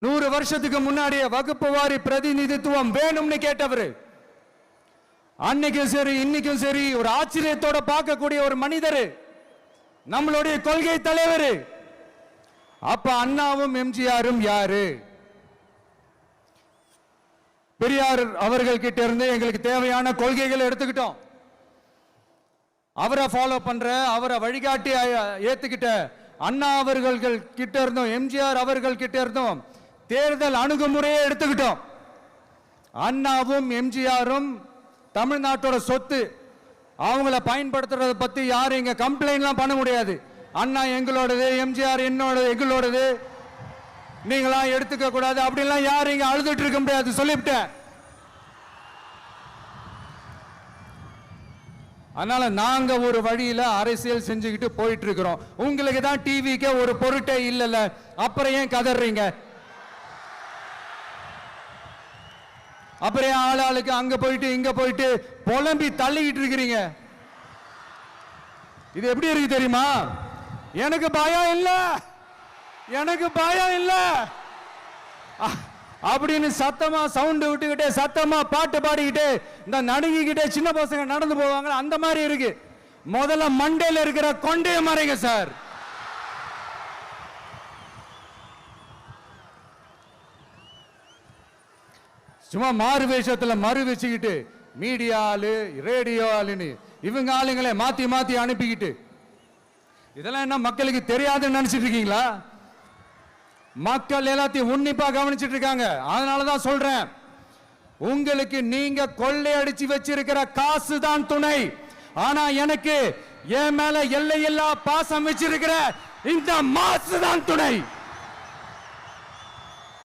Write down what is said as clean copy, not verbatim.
100 வருஷத்துக்கு முன்னாடியே வகுப்பு வாரி பிரதிநிதித்துவம் வேணும்னு கேட்டவர். அன்னைக்கும் சரி இன்னைக்கும் சரி ஒரு ஆச்சரியத்தோட பார்க்கக்கூடிய ஒரு மனிதர், நம்மளுடைய கொள்கை தலைவர். அப்ப அண்ணாவும் எம்ஜிஆரும் யாரு? பெரியார் அவர்கள் கிட்ட இருந்து எங்களுக்கு தேவையான கொள்கைகளை எடுத்துக்கிட்டோம். அவரை ஃபாலோ பண்ற, அவரை வழிகாட்டி ஏத்துக்கிட்ட அண்ணா அவர்கள் கிட்ட இருந்தோம், எம்ஜிஆர் அவர்கள் கிட்ட இருந்தோம் தேர்தல் அணுகுமுறையை எடுத்துக்கிட்டோம். அண்ணாவும் எம்ஜிஆரும் தமிழ்நாட்டோட சொத்து. அவங்கள பயன்படுத்துறத பத்தி யாரும் இங்க கம்ப்ளைண்ட்லாம் பண்ண முடியாது. அண்ணா எங்களோடது, எம்ஜிஆர் எங்களோடது, நீங்களா எடுத்துக்க கூடாது அப்படிலாம் யாரும் இங்க அழுதுட்டு இருக்க முடியாது, சொல்லிவிட்டேன். அதனால நாங்க ஒரு வழியில அரசியல் செஞ்சுக்கிட்டு போயிட்டு இருக்கிறோம். உங்களுக்கு தான் டிவிக்கு ஒரு பொருட்டே இல்லைல்ல, அப்புறம் ஏன் கதறீங்க? அப்புறம் ஆளாளுக்கு அங்க போயிட்டு இங்க போயிட்டு புலம்பி தள்ளிக்கிட்டு இருக்கிறீங்க. இது எப்படி இருக்கு தெரியுமா? எனக்கு பயம் இல்ல, எனக்கு பயம் இல்ல அப்படின்னு சத்தமா சவுண்ட் விட்டுக்கிட்டே சத்தமா பாட்டு பாடிக்கிட்டே இந்த நடுங்கிக்கிட்டே சின்ன பசங்க நடந்து போவாங்க, அந்த மாதிரி இருக்கு. முதல்ல மண்டையில இருக்கிற கொண்டைய மறைங்க சார். சும்மா மாறு வேஷத்துல மறு வச்சுக்கிட்டு மீடியா ஆளு, ரேடியோ ஆளுன்னு இவங்க ஆளுங்களே மாத்தி மாத்தி அனுப்பிக்கிட்டு இதெல்லாம் என்ன மக்களுக்கு தெரியாதுன்னு நினைச்சிட்டு இருக்கீங்களா? மக்கள் எல்லாத்தையும் உன்னிப்பா கவனிச்சிட்டு இருக்காங்க. அதனாலதான் சொல்றேன், உங்களுக்கு நீங்க கொள்ளையடிச்சு வச்சிருக்கிற காசு தான் துணை. ஆனா எனக்கு என் மேல எல்லையில்லா பாசம் வச்சிருக்கிற இந்த மாசு தான் துணை.